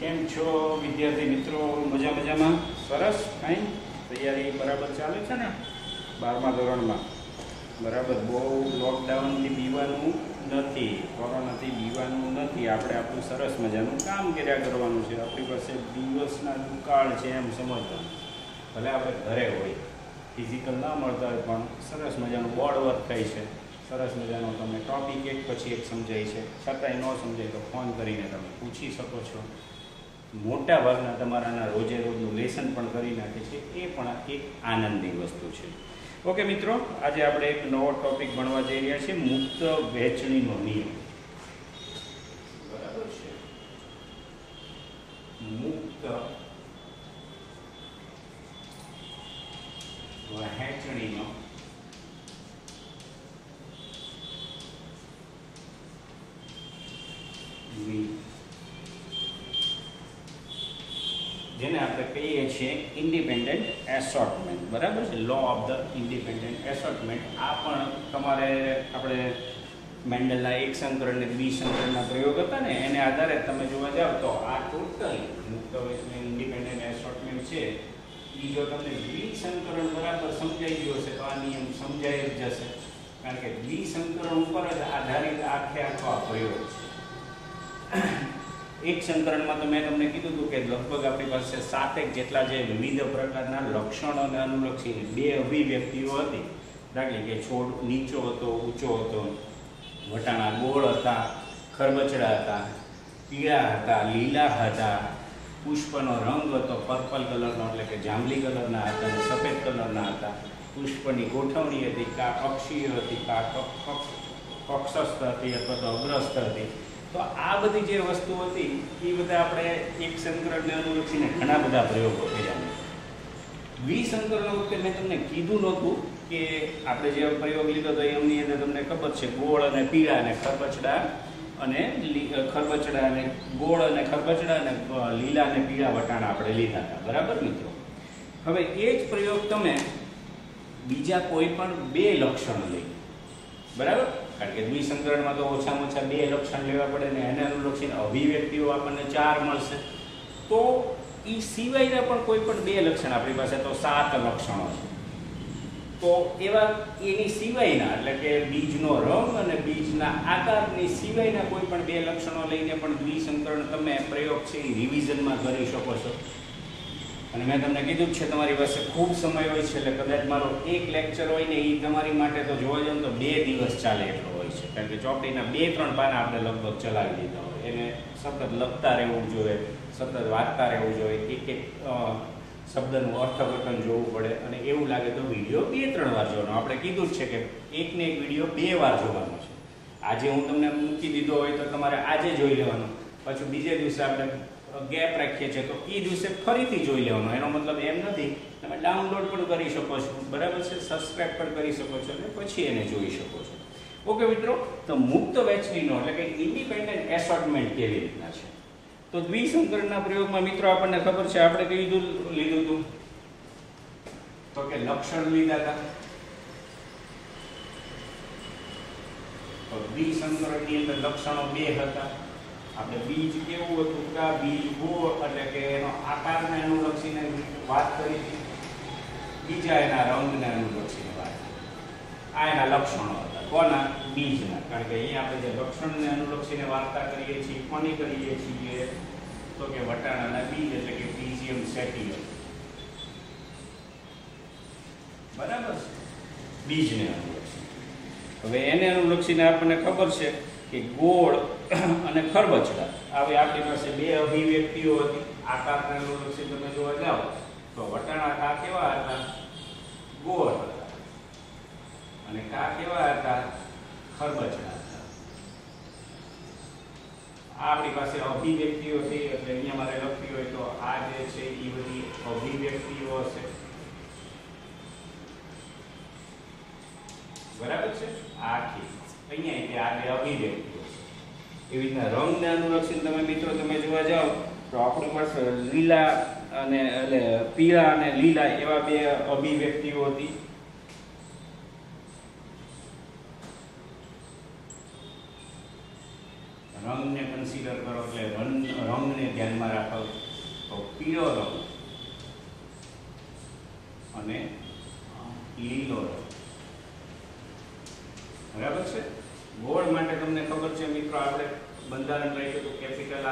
કેમ છો વિદ્યાર્થી મિત્રો? મજામાં? સરસ. કાંઈ તૈયારી બરાબર ચાલે છે ને 12મા ધોરણમાં? બરાબર. બહુ લોકડાઉનથી બીવાનું નથી, કોરોનાથી બીવાનું નથી. આપણે આપણું સરસ મજાનું કામ કર્યા કરવાનું છે. આપણી પાસે દિવસના દુકાળ છે એમ સમજવાનું. ભલે આપણે ઘરે હોય, ફિઝિકલ ના મળતા હોય, પણ સરસ મજાનું બોર્ડ વર્ક થાય છે. સરસ મજાનો તમને ટોપિક એક પછી એક સમજાય છે. છતાંય ન સમજાય તો ફોન કરીને તમે પૂછી શકો છો. મોટા ભાગના તમારાના રોજે રોજનું લેસન પણ કરી નાખે છે. એ પણ એક આનંદની વસ્તુ છે. ઓકે મિત્રો, આજે આપણે એક નવો ટોપિક ભણવા જઈ રહ્યા છીએ, મુક્ત વહેંચણીનો નિયમ. બરાબર છે? મુક્ત વહેંચણીનો જેને આપણે કહીએ છીએ ઇન્ડિપેન્ડન્ટ એસોર્ટમેન્ટ. બરાબર છે? Law of the independent assortment. આ પણ તમારે આપણે મેન્ડલના એક સંકરણ ને દ્વિસંકરણના પ્રયોગ હતા ને, એને આધારે તમે જોવા જાવ તો આ ટોટલ મુક્ત વહેંચણી ઇન્ડિપેન્ડન્ટ એસોર્ટમેન્ટ છે. એ જો તમને દ્વિસંકરણ બરાબર સમજાઈ ગયો હશે તો આ નિયમ સમજાઈ જ જશે, કારણ કે દ્વિસંકરણ ઉપર જ આધારિત આખો આ પ્રયોગ છે. એક સંકરણમાં તો મેં તમને કીધું હતું કે લગભગ આપણી પાસે 7 જેટલા જે વિવિધ પ્રકારના લક્ષણોને અનુલક્ષીને 2 અભિવ્યક્તિઓ હતી. દાખલા કે છોડ નીચો હતો, ઊંચો હતો, વટાણા ગોળ હતા, ખરબચડા હતા, પીળા હતા, લીલા હતા, પુષ્પનો રંગ હતો પર્પલ કલરનો એટલે કે જાંબલી કલરના હતા અને સફેદ કલરના હતા, પુષ્પની ગોઠવણી હતી, કા અક્ષીય હતી, કા કક્ષસ્થ હતી અથવા તો અગ્રસ્થ હતી. તો આ બધી જે વસ્તુ હતી એ બધા આપણે એક સંકરણને અનુલક્ષીને ઘણા બધા પ્રયોગો કર્યા. દ્વિસંકરણ વખતે મેં તમને કીધું નહોતું કે આપણે જે પ્રયોગ લીધો હતો એમની અંદર તમને ખબર છે ગોળ અને પીળા અને ખરબચડા અને ગોળ અને ખરબચડા અને લીલા અને પીળા વટાણા આપણે લીધા હતા. બરાબર મિત્રો? હવે એ જ પ્રયોગ તમે બીજા કોઈ પણ 2 લક્ષણો લઈ. બરાબર? કારણ કે દ્વિસંકરણમાં તો ઓછામાં ઓછા 2 લક્ષણ લેવા પડે ને એને અનુલક્ષીને અભિવ્યક્તિઓ આપણને 4 મળશે. તો એ સિવાયના પણ કોઈ પણ 2 લક્ષણ આપણી પાસે તો 7 લક્ષણો છે. તો એવા એની સિવાયના એટલે કે બીજનો રંગ અને બીજના આકારની સિવાયના કોઈ પણ 2 લક્ષણો લઈને પણ દ્વિસંકરણ તમે પ્રયોગ છે એ રિવિઝનમાં કરી શકો છો. અને મેં તમને કીધું જ છે તમારી પાસે ખૂબ સમય હોય છે, એટલે કદાચ મારો એક લેક્ચર હોય ને એ તમારી માટે તો જોવા જાવ તો 2 દિવસ ચાલે એટલો હોય છે. કારણ કે ચોપડીના 2-3 પાના આપણે લગભગ ચલાવી દીધા હોય. એને સતત લખતા રહેવું જોઈએ, સતત વાંચતા રહેવું જોઈએ, એક શબ્દનું અર્થઘટન જોવું પડે અને એવું લાગે તો વિડીયો 2-3 વાર જોવાનો. આપણે કીધું જ છે કે એકને એક વિડીયો 2 વાર જોવાનો છે. આજે હું તમને મૂકી દીધો હોય તો તમારે આજે જોઈ લેવાનો, પછી બીજે દિવસે આપણે ગેપ રાખીએ છીએ તો એ દિવસે ફરીથી જોઈ લેવાનો. એનો મતલબ એમ નથી, તમે ડાઉનલોડ પણ કરી શકો છો. બરાબર છે? સબસ્ક્રાઇબ પણ કરી શકો છો અને પછી એને જોઈ શકો છો. ઓકે મિત્રો, તો મુક્ત વહેંચણીનો એટલે કે ઇન્ડિપેન્ડન્ટ એસોર્ટમેન્ટ કેવી રીતના છે? તો દ્વિસંકરણના પ્રયોગમાં મિત્રો આપણને ખબર છે આપણે કઈ લીધું હતું તો કે લક્ષણ લીધા હતા. તો દ્વિસંકરણની અંદર લક્ષણો 2 હતા. આપણે બીજ કેવું હતું કે બીજ ગોળ એટલે કે એનો આકારને અનુલક્ષીને વાત કરી હતી, બીજા એના રંગને અનુલક્ષીને વાત કરી. આ એના લક્ષણો હતા. કોના? બીજના. કારણ કે અહીંયા આપણે જે લક્ષણને અનુલક્ષીને વાર્તા કરીએ છીએ કોની કરીએ છીએ તો કે વટાણાના બીજ એટલે કે પીઝિયમ સેટિયમ. બરાબર છે? બીજને અનુલક્ષીને. હવે એને અનુલક્ષીને આપણને ખબર છે કે ગોળ અને ખરબચડા આવી આપણી પાસે 2 અભિવ્યક્તિઓ હતી. આકારને અનુલક્ષીને તમે જોવા જાઓ તો વટાણા કા કેવા હતા? ગોળ હતા. અને કા કેવા હતા? ખરબચડા હતા. આપણી પાસે અભિવ્યક્તિઓ છે એટલે અહીંયા મારે લખવી હોય તો આ જે છે એ બધી અભિવ્યક્તિઓ હશે. બરાબર છે? આખી અહીંયા આ જે અભિવ્યક્તિઓ છે. એવી રીતના રંગને અનુલક્ષીને તમે મિત્રો તમે જોવા જાઓ તો આપણી પાસે લીલા અને એટલે પીળા અને લીલા એવા 2 અભિવ્યક્તિઓ હતી. રંગને કન્સિડર કરો એટલે રંગને ધ્યાનમાં રાખો તો પીળો રંગ અને લીલો રંગ. બરાબર છે. ગોળ માટે તમને ખબર છે મિત્રો, આપણે બંધારણ રાખ્યું તો કેપિટલ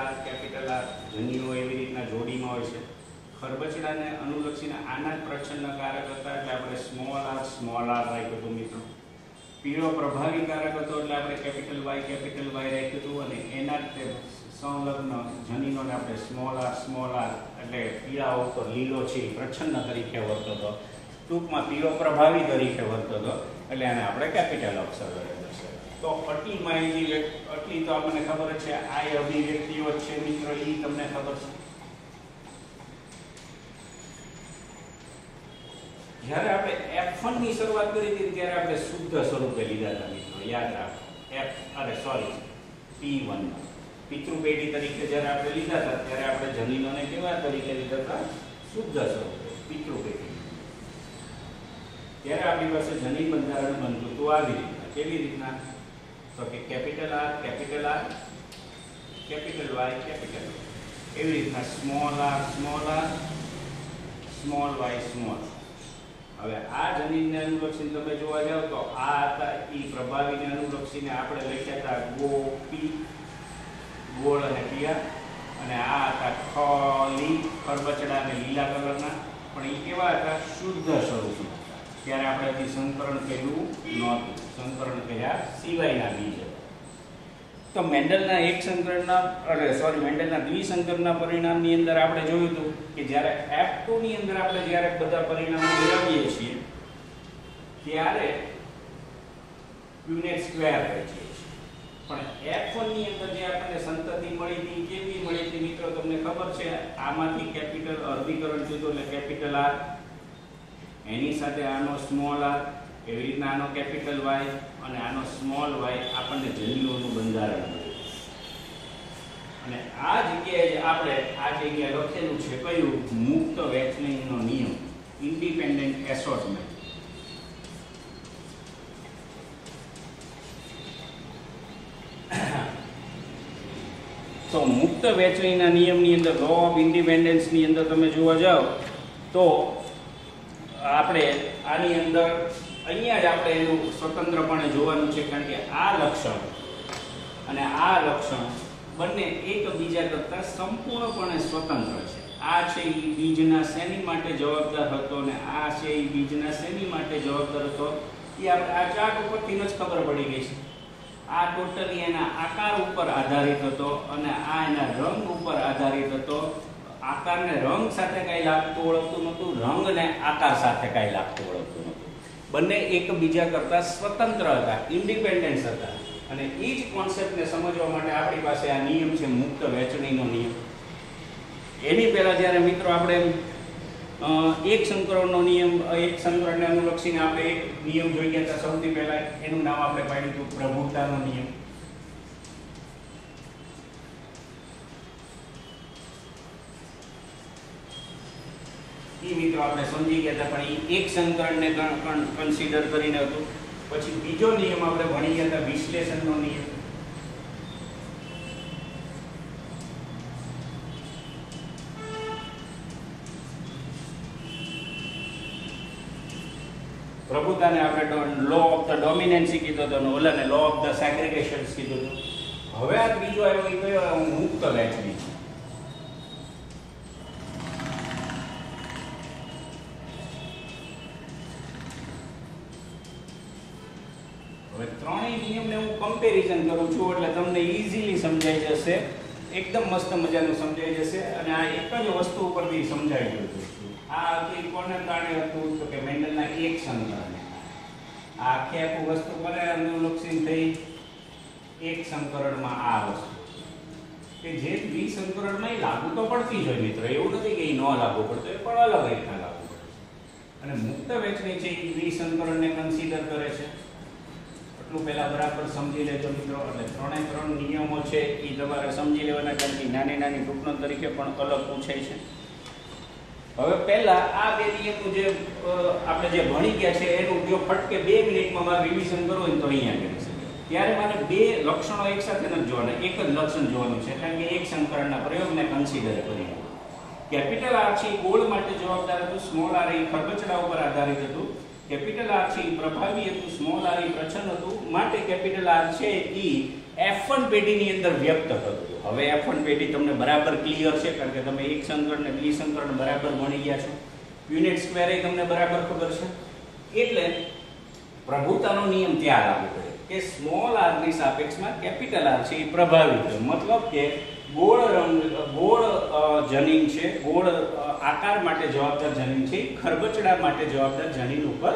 આર, જનીઓ એવી રીતના જોડીમાં હોય છે. ખરબચડાને અનુલક્ષીને આના જ પ્રચ્છન્ન કારક હતા એટલે આપણે સ્મોલ આર રાખ્યું હતું મિત્રો. પીળો પ્રભાવી કારક હતો એટલે આપણે કેપિટલ વાય રાખ્યું હતું, અને એના જ તે સંલગ્ન જનીનોને આપણે સ્મોલ આર એટલે પીળા ઉપર લીલો છે પ્રચ્છન્ન તરીકે વર્તો હતો. ટૂંકમાં પીળો પ્રભાવી તરીકે વર્તો હતો એટલે એને આપણે કેપિટલ અક્ષર કરેલો છે. તો આટલી માહિતી, આટલી તો આપણને ખબર છે. આ અભિવ્યક્તિઓ છે મિત્રો, એ તમને ખબર છે. જ્યારે આપણે F1 ની શરૂઆત કરી હતી ત્યારે આપણે શુદ્ધ સ્વરૂપે લીધા હતા મિત્રો, યાદ રાખો. P1 પિતૃપેઢી તરીકે જ્યારે આપણે લીધા હતા ત્યારે આપણે જનીનોને કેવા તરીકે લીધા હતા? શુદ્ધ સ્વરૂપે પિતૃપેઢી. ત્યારે આપણી પાસે જનીન બંધારણ બનતું હતું આવી રીતના. કેવી રીતના? તો કે કેપિટલ આર, કેપિટલ વાય, એવી રીતના small R, small Y, small. હવે આ જનીનને અનુલક્ષીને તમે જોવા જાવ તો આ હતા ઈ પ્રભાવીને અનુલક્ષીને આપણે લખ્યા હતા ગોપી, ગોળ અને પિયા, અને આ હતા ખરબચડા અને લીલા કલરના. પણ એ કેવા હતા? શુદ્ધ સ્વરૂપમાં. ત્યારે આપણે હજી સંકરણ કર્યું નહોતું. સંકરણ કર્યા સિવાયના બીજ. તો મેન્ડલના મેન્ડલના દ્વિસંકરના પરિણામની અંદર આપણે જોયું હતું કે જ્યારે F2 ની અંદર આપણે જ્યારે બધા પરિણામો મેળવીએ છીએ ત્યારે Punnett સ્ક્વેર હોય છે. પણ F1 ની અંદર જે આપણને સંતતિ મળી હતી, કેવી મળી હતી મિત્રો તમને ખબર છે? આમાંથી કેપિટલ અર્ધીકરણ થયું એટલે કેપિટલ આર, એની સાથે આનો સ્મોલ આર, એવી રીતના આનો કેપિટલ વાય અને આનો સ્મોલ વાય આપણને જનીનોનું બંધારણ મળ્યું. અને આ જગ્યાએ આપણે આ જગ્યાએ લખેલું છે કયું? મુક્ત વહેંચણીનો નિયમ, ઇન્ડિપેન્ડન્ટ એસોર્ટમેન્ટ. તો મુક્ત વહેંચણીના નિયમની અંદર, લો ઓફ ઇન્ડિપેન્ડન્સની અંદર તમે જોવા જાઓ તો આપણે આની અંદર અહીંયા જ આપણે એનું સ્વતંત્રપણે જોવાનું છે, કારણ કે આ લક્ષણ અને આ લક્ષણ બંને એકબીજા કરતાં સંપૂર્ણપણે સ્વતંત્ર છે. આ છે એ બીજના શેની માટે જવાબદાર હતો અને આ છે એ બીજના શેની માટે જવાબદાર હતો એ આપણે આ ચાર્ટ ઉપરથી જ ખબર પડી ગઈ છે. આ ટોટલી એના આકાર ઉપર આધારિત હતો અને આ એના રંગ ઉપર આધારિત હતો. આકારને રંગ સાથે કાંઈ લાગતું ઓળખતું નહોતું, રંગને આકાર સાથે કાંઈ લાગતું ઓળખતું નહોતું. બંને એકબીજા કરતાં સ્વતંત્ર હતા, ઇન્ડિપેન્ડન્સ હતા. અને એ જ કોન્સેપ્ટને સમજવા માટે આપણી પાસે આ નિયમ છે, મુક્ત વહેંચણીનો નિયમ. એની પહેલાં જ્યારે મિત્રો આપણે એક સંકરણનો નિયમ, એક સંકરણને અનુલક્ષીને આપણે એક નિયમ જોઈ ગયા હતા. સૌથી પહેલાં એનું નામ આપણે પાડ્યું હતું પ્રભુતાનો નિયમ. મિત્રો આપણે સમજી ગયા હતા, પણ એ એક સંકરણને કન્સિડર કરીને હતું. પછી બીજો નિયમ આપણે ભણી ગયા હતા, વિશ્લેષણનો નિયમ. પ્રભુતાને આપણે લો ઓફ ધ ડોમિનન્સી કીધો હતો, ઓલાને લો ઓફ ધ સેગ્રેગેશન કીધું હતું. હવે આ ત્રીજો આવ્યો એ કયો? મુક્ત વહેંચણી. હવે ત્રણેય નિયમને હું કમ્પેરિઝન કરું છું એટલે તમને ઈઝીલી સમજાઈ જશે, એકદમ મસ્ત મજાનું સમજાઈ જશે. અને આ એક જ વસ્તુ ઉપરથી સમજાઈ ગયું છે. આ કોને કારણે હતું? તો કે મેન્ડલના એક સંકરણને. આ આખી આખું વસ્તુ કોને અનુલક્ષીને થઈ? એક સંકરણમાં આ વસ્તુ કે જે દ્વિસંકરણમાં લાગુ તો પડતી જ હોય મિત્રો, એવું નથી કે એ ન લાગુ પડતો, એ પણ અલગ રીતના લાગુ પડે છે. અને મુક્ત વહેંચણી છે એ દ્વિસંકરણને કન્સિડર કરે છે. એટલું પહેલા બરાબર સમજી લેજો મિત્રો. એટલે ત્રણ નિયમો છે એ તમારે સમજી લેવાના, કારણ કે નાની નાની ટૂંકનો તરીકે પણ અલગ પૂછાય છે. હવે પહેલા આ બે નિયમનું જે આપણે જે ભણી ગયા છે એનું જો ફટકે 2 મિનિટમાં મારે રિવિઝન કરવું હોય તો અહીંયા કરી શકીએ. ત્યારે મારે બે લક્ષણો એકસાથે નથી જોવાના, એક જ લક્ષણ જોવાનું છે, એટલે કે એક સંકરણના પ્રયોગને કન્સિડર કરીએ. કેપિટલ આર છે ગોળ માટે જવાબદાર હતું, સ્મોલ આર એ ખરબચડા ઉપર આધારિત હતું. કેપિટલ આર છે પ્રભાવી હતું, સ્મોલ આર એ પ્રચંડ હતું. માટે કેપિટલ આર છે એ F1 પેઢીની અંદર વ્યક્ત થતું. હવે F1 પેઢી તમને બરાબર ક્લિયર છે, કારણ કે તમે એક સંકરણ ને બે સંકરણ બરાબર ભણી ગયા છો. યુનિટ સ્ક્વેર એ તમને બરાબર ખબર છે. એટલે પ્રભુતાનો નિયમ ત્યાં લાગુ પડે કે સ્મોલ આર ની સાપેક્ષમાં કેપિટલ આર છે એ પ્રભાવી છે. મતલબ કે ગોળ જનીન છે, ગોળ આકાર માટે જવાબદાર જનીન છે, ખરબચડા માટે જવાબદાર જનીન ઉપર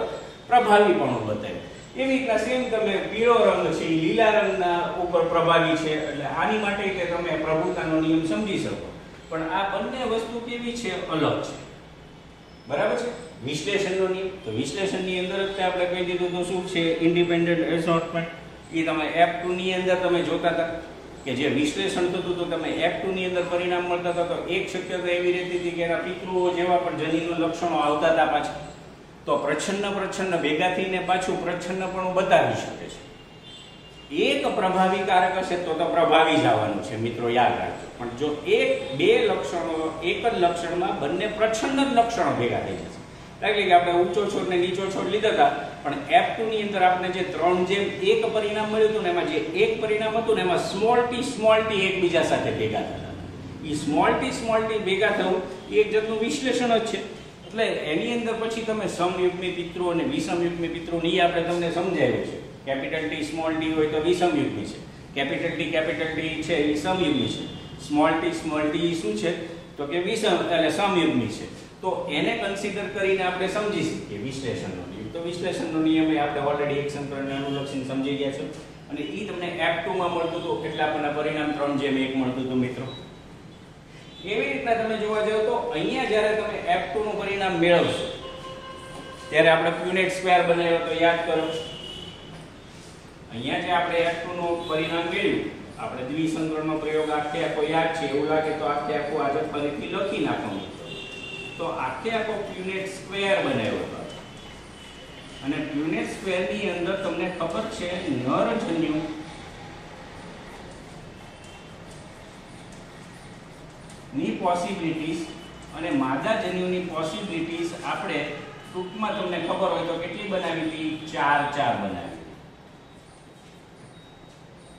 પ્રભાવીપણું બતાવ્યું. એવી રીતના સેમ તમે પીળો રંગ છે લીલા રંગના ઉપર પ્રભાવી છે, એટલે આની માટે કે તમે પ્રભુતાનો નિયમ સમજી શકો. પણ આ બંને વસ્તુ કેવી છે? અલગ છે. બરાબર છે. વિશ્લેષણનો નિયમ, તો વિશ્લેષણની અંદર જ આપણે કહી દીધું તો શું છે? ઇન્ડિપેન્ડન્ટ એસોર્ટમેન્ટ. એ તમે F2 ની અંદર તમે જોતા હતા કે જે વિશ્લેષણ થતું હતું, તમે F2 ની અંદર પરિણામ મળતા હતા, તો એક શક્યતા એવી રહેતી હતી કે એના પિતૃઓ જેવા પણ જનીનો લક્ષણો આવતા હતા પાછા. તો પ્રચ્છન્ન ભેગા થઈને પાછું પ્રચ્છન્ન પણ બતાવી શકે છે. એક પ્રભાવી કારક હશે તો પ્રભાવી જ આવવાનું છે, મિત્રો યાદ રાખજો. પણ જો બે લક્ષણો એક જ લક્ષણમાં બંને પ્રચ્છન્ન જ લક્ષણો ભેગા થઈ જશે. એટલે કે આપણે ઊંચો છોડ ને નીચો છોડ લીધા હતા, પણ F2 ની અંદર આપણે જે 3:1 પરિણામ મળ્યું હતું ને, એમાં જે એક પરિણામ હતું ને, એમાં સ્મોલ ટી એકબીજા સાથે ભેગા થતા. એ સ્મોલ ટી ભેગા થવું એ એક જાતનું વિશ્લેષણ જ છે. એટલે એની અંદર પછી તમે સમયુગ્મી પિતૃ અને વિષમયુગ્મી પિતૃ ની આપણે તમને સમજાવ્યું છે. કેપિટલ ટી સ્મોલ ટી હોય તો વિષમયુગ્મી છે, કેપિટલ ટી છે એ સમયુગ્મી છે, સ્મોલ ટી શું છે તો કે સમયુગ્મી છે. તો એને કન્સિડર કરીને આપણે સમજી શકીએ વિશ્લેષણનો નિયમ. તો વિશ્લેષણનો નિયમ એ આપણે ઓલરેડી એક સંકરણને અનુલક્ષીને સમજી ગયા છો, અને એ તમને F2 માં મળતું હતું એટલે આપણને પરિણામ 3:1 મળતું હતું મિત્રો. એવી રીતના તમે જોવા જાવ તો અહીંયા જ્યારે તમે F2 નું પરિણામ મેળવશો ત્યારે આપણે ક્યુનેટ સ્ક્વેર બનાવ્યો તો યાદ કરો. અહીંયા જે આપણે F2 નું પરિણામ મેળવ્યું, આપણે દ્વિસંકરણનો પ્રયોગ આખો યાદ છે, એવું લાગે તો આખું આજે ફરીથી લખી નાખવાનું. તો આખો ક્યુનેટ સ્ક્વેર બનાવ્યો હતો, અને ક્યુનેટ સ્ક્વેર ની અંદર તમને ખબર છે નરજન્યુ ની પોસિબિલિટીઝ અને માદા જન્યુની પોસિબિલિટીઝ આપણે ટૂંકમાં તમને ખબર હોય તો કેટલી બનાવી હતી? 4 બનાવી.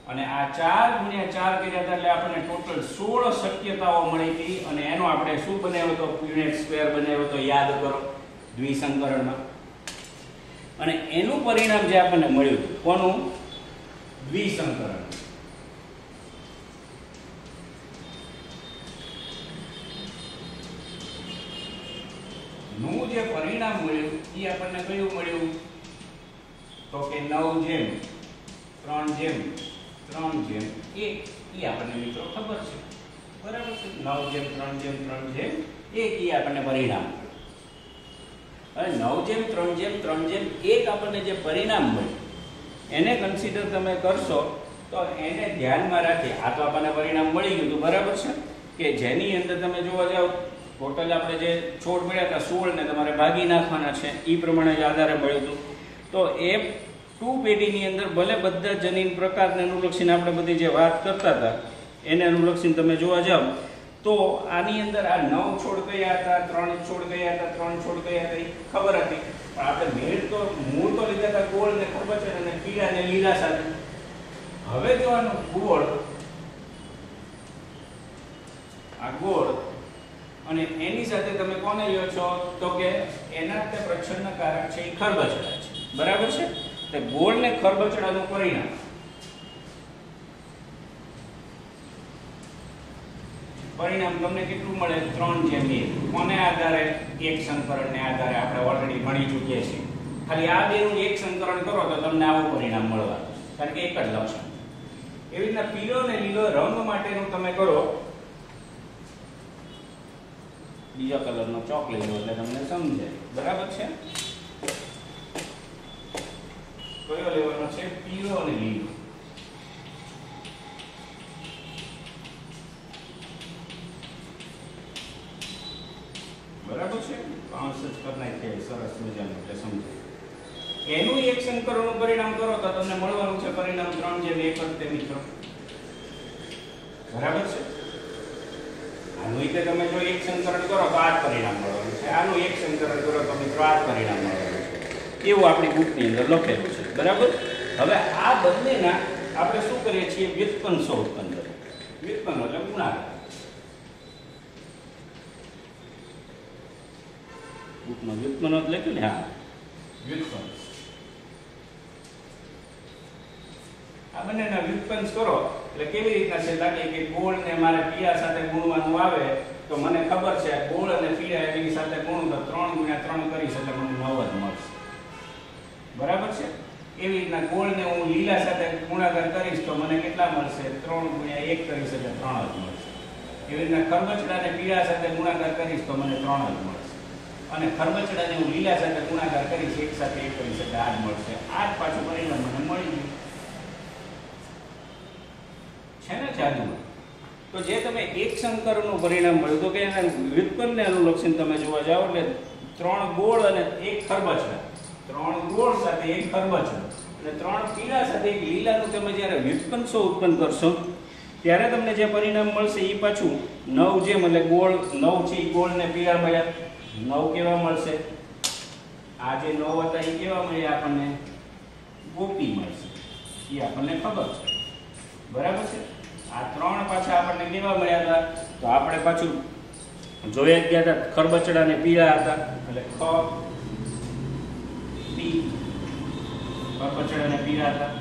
અને આ 4 ગુણ્યા 4 કર્યા હતા એટલે આપણને ટોટલ 16 શક્યતાઓ મળી હતી. અને એનો આપણે શું બનાવ્યો હતો? ક્યુનેટ સ્ક્વેર બનાવ્યો તો યાદ કરો દ્વિસંકરણમાં. અને એનું પરિણામ જે આપણને મળ્યું કોનું? દ્વિસંકરણ નું જે પરિણામ મળ્યું એ આપણને કયું મળ્યું? તો કે 9:3:3:1 એ આપણને મિત્રો ખબર છે. બરાબર છે. 9:3:3:1 એ આપણને પરિણામ મળ્યું. અને 9:3:3:1 આપણને જે પરિણામ મળ્યું એને કન્સિડર તમે કરશો તો એને ધ્યાનમાં રાખી આ તો આપણને પરિણામ મળી ગયું હતું. બરાબર છે. કે જેની અંદર તમે જોવા જાવ ટોટલ આપણે જે છોડ મળ્યા હતા 16 ને તમારે ભાગી નાખવાના છે, એ પ્રમાણે જ આધારે મળ્યું હતું. તો F2 પેઢીની અંદર ભલે બધા જનીન પ્રકારને અનુલક્ષીને આપણે બધી જે વાત કરતા હતા એને અનુલક્ષીને તમે જોવા જાવ તો આની અંદર આ 9 છોડ કયા હતા, 3 છોડ કયા હતા, 3 છોડ કયા હતા એ ખબર હતી. પણ આપણે મૂળ તો લીધા હતા ગોળ ને ખરબચડા અને પીળા ને લીલા સાથે. હવે જો આનો ગોળ, આ ગોળ અને એની સાથે તમે કોને લ્યો છો? તો કે એના તે પ્રચ્છન્ન કારક છે એ ખરબચડા છે. બરાબર છે. તે ગોળ ને ખરબચડાનું પરિણામ તમને કેટલું મળે? 3:1. કોને આધારે? એક સંકરણને આધારે. આપણે ઓલરેડી ભણી ચૂક્યા છીએ. ખાલી આ બેનું એક સંકરણ કરો તો તમને આવું પરિણામ મળવાનું, કારણ કે એક જ લક્ષણ. એવી રીતના પીળો ને લીલો રંગ માટેનું તમે કરો, બીજા કલરનો ચોક લઈ લો એટલે તમને સમજાય. બરાબર છે. કયો લેવાનો છે? પીળો અને લીલો. બરાબર છે. 5 જ કરી નાખીએ સરસ મજાનું એટલે સમજાય. એનું એક સંકરણનું પરિણામ કરો તો તમને મળવાનું છે પરિણામ 3:1 મિત્રો. બરાબર છે? આનું રીતે તમે જો એક સંકરણ કરો તો આ જ પરિણામ મળવાનું છે. આનું એક સંકરણ કરો તો મિત્રો આ જ પરિણામ મળવાનું છે. એવું આપણી બુકની અંદર લખેલું છે. બરાબર? હવે આ બંનેના આપણે શું કરીએ છીએ? વ્યુત્પન્ન ઉત્પન્ન કરીએ. વ્યુત્પન્ન એટલે ગુણાકાર. બુકમાં વ્યુત્પન્ન લખ્યું ને? હા, વ્યુત્પન્ન. આ બંનેના વ્યુત્પન્ન કરો એટલે કેવી રીતના છે? લાગે કે ગોળ ને મારે પીળા સાથે ગુણવાનું આવે તો મને ખબર છે ગોળ અને પીળા એની સાથે ગુણું તો 3 × 3 કરીશ એટલે મને 9 જ મળશે. બરાબર છે? એવી રીતના ગોળ ને હું લીલા સાથે ગુણાકાર કરીશ તો મને કેટલા મળશે? 3 × 1 કરીશ એટલે 3 જ મળશે. એવી રીતના ખરબચડાને પીળા સાથે ગુણાકાર કરીશ તો મને 3 જ મળશે. અને ખરબચડાને હું લીલા સાથે ગુણાકાર કરીશ એક સાથે 1 કરીશ એટલે આ જ મળશે. આ જ પાછું પરિણામ મને મળી ગયું છે ને જાદુમાં. તો જે તમે એક સંકરણનું પરિણામ મળ્યું તો કે એના વ્યુત્પન્નને અનુલક્ષીને તમે જોવા જાઓ એટલે 3 ગોળ અને 1 ખરબચડા, 3 ગોળ સાથે 1 ખરબચડો અને 3 પીળા સાથે 1 લીલાનું તમે જ્યારે વ્યુત્પન્ન ઉત્પન્ન કરશો ત્યારે તમને જે પરિણામ મળશે એ પાછું 9 જેમ એટલે ગોળ 9 છે એ ગોળ ને પીળા મળ્યા 9 કેવા મળશે? આ જે 9 હતા એ કેવા મળ્યા આપણને? ગોપી મળશે. એ આપણને ખબર છે. બરાબર છે? આ 3 પાછા આપણને કેવા મળ્યા હતા? તો આપણે પાછું જોયા ગયા હતા ખરબચડા ને પીળા હતા એટલે ખરબચડા ને પીળા હતા.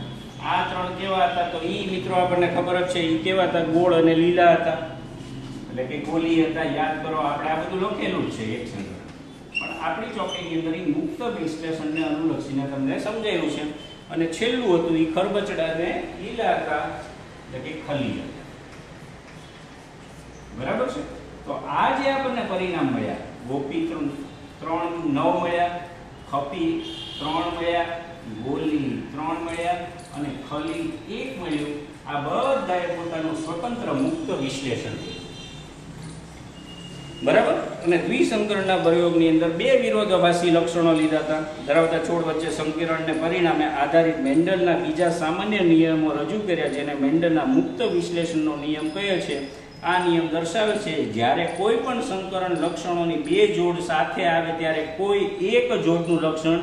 આ 3 કેવા હતા? તો ઈ મિત્રો આપણને ખબર જ છે ઈ કેવા હતા? ગોળ અને લીલા હતા એટલે કે ગોલી હતા. યાદ કરો, આપણે આ બધું લખેલું જ છે એક સંકરણ, પણ આપણી ચોપડીની અંદર ઈ મુક્ત વિશ્લેષણને અનુલક્ષીને તમને સમજાયું છે. અને છેલ્લું હતું ઈ ખરબચડા ને લીલા હતા એટલે કે ખલી હતા. બરાબર છે? તો આ જે આપણને પરિણામ મળ્યા, ગોપી 3 9 મળ્યા, ખપી 3 મળ્યા, ગોલી 3 મળ્યા અને ખલી 1 મળ્યું. આ બધાએ પોતાનું સ્વતંત્ર મુક્ત વિશ્લેષણ કર્યું. બરાબર? અને દ્વિસંકરણના પ્રયોગની અંદર 2 વિરોધાભાસી લક્ષણો લીધા હતા ધરાવતા છોડ વચ્ચે સંકરણને પરિણામે આધારિત મેન્ડલના બીજા સામાન્ય નિયમો રજૂ કર્યા, જેને મેન્ડલના મુક્ત વિશ્લેષણનો નિયમ કહે છે. આ નિયમ દર્શાવે છે જ્યારે કોઈ પણ સંકરણ લક્ષણોની 2 જોડ સાથે આવે ત્યારે કોઈ એક જોડનું લક્ષણ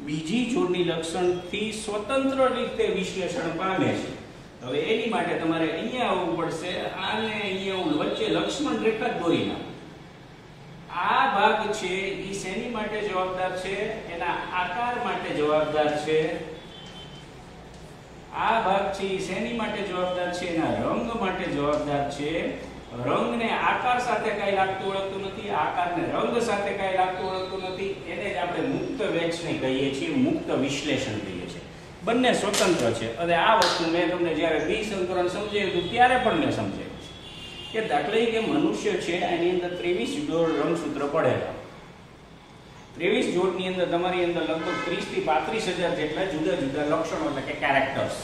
બીજી જોડની લક્ષણથી સ્વતંત્ર રીતે વિશ્લેષણ પામે છે. હવે એની માટે તમારે અહીંયા આવવું પડશે. આને અહીંયા વચ્ચે લક્ષ્મણ રેખા દોરી નાખો. આ ભાગ છે એ શેની માટે જવાબદાર છે? એના આકાર માટે જવાબદાર છે. આ ભાગ છે એ શેની માટે જવાબદાર છે? એના રંગ માટે જવાબદાર છે. રંગને આકાર સાથે કઈ લાગતું ઓળખતું નથી, આકારને રંગ સાથે કઈ લાગતું ઓળખતું નથી. એને જ આપણે મુક્ત વૈજ્ઞાનિક કહીએ છીએ, મુક્ત વિશ્લેષણ કહીએ છીએ. બંને સ્વતંત્ર છે. અને આ વસ્તુ મેં તમને જ્યારે દ્વિસંકરણ સમજાવ્યું હતું ત્યારે પણ મેં સમજાવ્યું કે દાખલા કે મનુષ્ય છે એની અંદર 23 જોડ રંગસૂત્ર પડેલા. 23 જોડની અંદર તમારી અંદર લગભગ 30 થી 35,000 જેટલા જુદા જુદા લક્ષણો એટલે કે કેરેક્ટર્સ.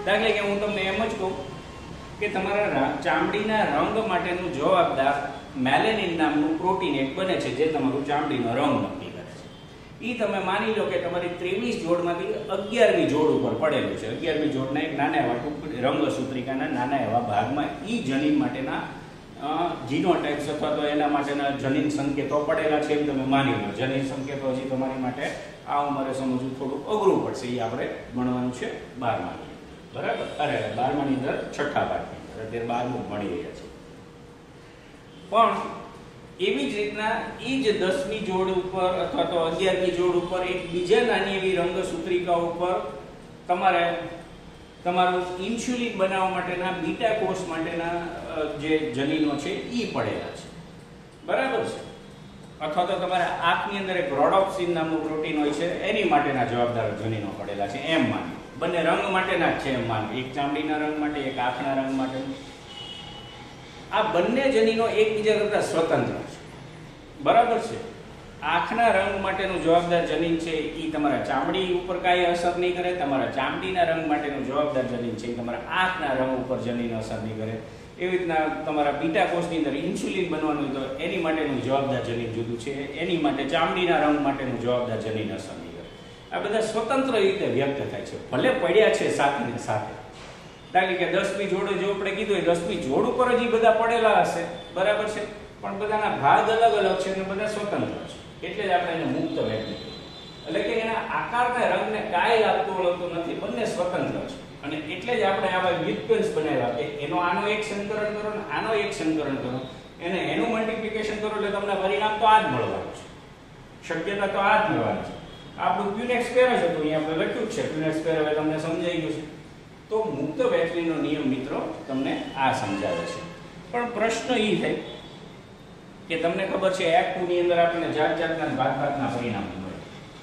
દાખલા કે હું તમને એમ જ કહું કે તમારા ચામડીના રંગ માટેનું જવાબદાર મેલેનિન નામનું પ્રોટીન એક બને છે જે તમારું ચામડીનો રંગ નક્કી કરે છે. એ તમે માની લો કે તમારી 23 જોડમાંથી 11મી જોડ ઉપર પડેલું છે. 11મી જોડના એક નાના એવા રંગસૂત્રિકાના નાના એવા ભાગમાં ઈ જનીન માટેના જીનોટાઇપ્સ અથવા તો એના માટેના જનીન સંકેતો પડેલા છે એમ તમે માની લો. જનીન સંકેતો હજી તમારી માટે આ ઉંમરે સમજવું થોડું અઘરું પડશે. એ આપણે ભણવાનું છે 12માની. બરાબર? અરે 12માની અંદર 6ઠ્ઠા ભાગની અંદર, અત્યારે 12મું ભણી રહ્યા છે. પણ એવી જ રીતના એ જ 10મી જોડ ઉપર અથવા તો 11મી જોડ ઉપર એક બીજા નાની એવી રંગસૂત્રિકા ઉપર તમારે તમારું ઇન્સ્યુલિન બનાવવા માટેના બીટા કોષ માટેના જે જનીનો છે એ પડેલા છે. બરાબર છે? અથવા તો તમારા આંખની અંદર એક રોડોપ્સિન નામનું પ્રોટીન હોય છે એની માટેના જવાબદાર જનીનો પડેલા છે એમ માની. બંને રંગ માટેના જ છે એમ માની. એક ચામડીના રંગ માટે, એક આંખના રંગ માટે. આ બંને જનીનો એકબીજા કરતા સ્વતંત્ર છે. બરાબર છે? આંખના રંગ માટેનું જવાબદાર જનીન છે એ તમારા ચામડી ઉપર કાંઈ અસર નહીં કરે. તમારા ચામડીના રંગ માટેનું જવાબદાર જનીન છે એ તમારા આંખના રંગ ઉપર જનીન અસર નહીં કરે. એવી રીતના તમારા બીટા કોષની અંદર ઇન્સ્યુલિન બનવાનું તો એની માટેનું જવાબદાર જનીન જુદું છે. એની માટે ચામડીના રંગ માટેનું જવાબદાર જનીન અસર નહીં કરે. આ બધા સ્વતંત્ર રીતે વ્યક્ત થાય છે, ભલે પડ્યા છે સાથે ને સાથે. દાખલા કે 10મી જોડો જો આપણે કીધું હોય 10મી જોડ ઉપર જ બધા પડેલા હશે, બરાબર છે, પણ બધાના ભાગ અલગ અલગ છે અને બધા સ્વતંત્ર છે, એટલે જ આપણે એને મુક્ત વ્યક્તિ કહીએ. એટલે કે એના આકારને રંગને કાંઈ લાગતું વળગતું નથી, બંને સ્વતંત્ર છે. અને એટલે જ આપણે આવા વ્યુત્પન્ન બનાવ્યા કે એનો આનો એક સંકરણ કરો ને આનો એક સંકરણ કરો, એને એનું મલ્ટીપ્લિકેશન કરો એટલે તમને પરિણામ તો આ જ મળવાનું છે, શક્યતા તો આ જ મળવાની છે. આપણું ક્યુનેક્સ પેર જ હતું, અહીંયા આપણે લખ્યું છે ક્યુનેક્સ પેર, હવે તમને સમજાઈ ગયું છે. તો મુક્ત વહેંચણીનો નિયમ મિત્રો તમને આ સમજાવે છે. પણ પ્રશ્ન એ થાય કે તમને ખબર છે F2 ની અંદર આપણને જાત જાતના ભાતભાતના પરિણામો મળે,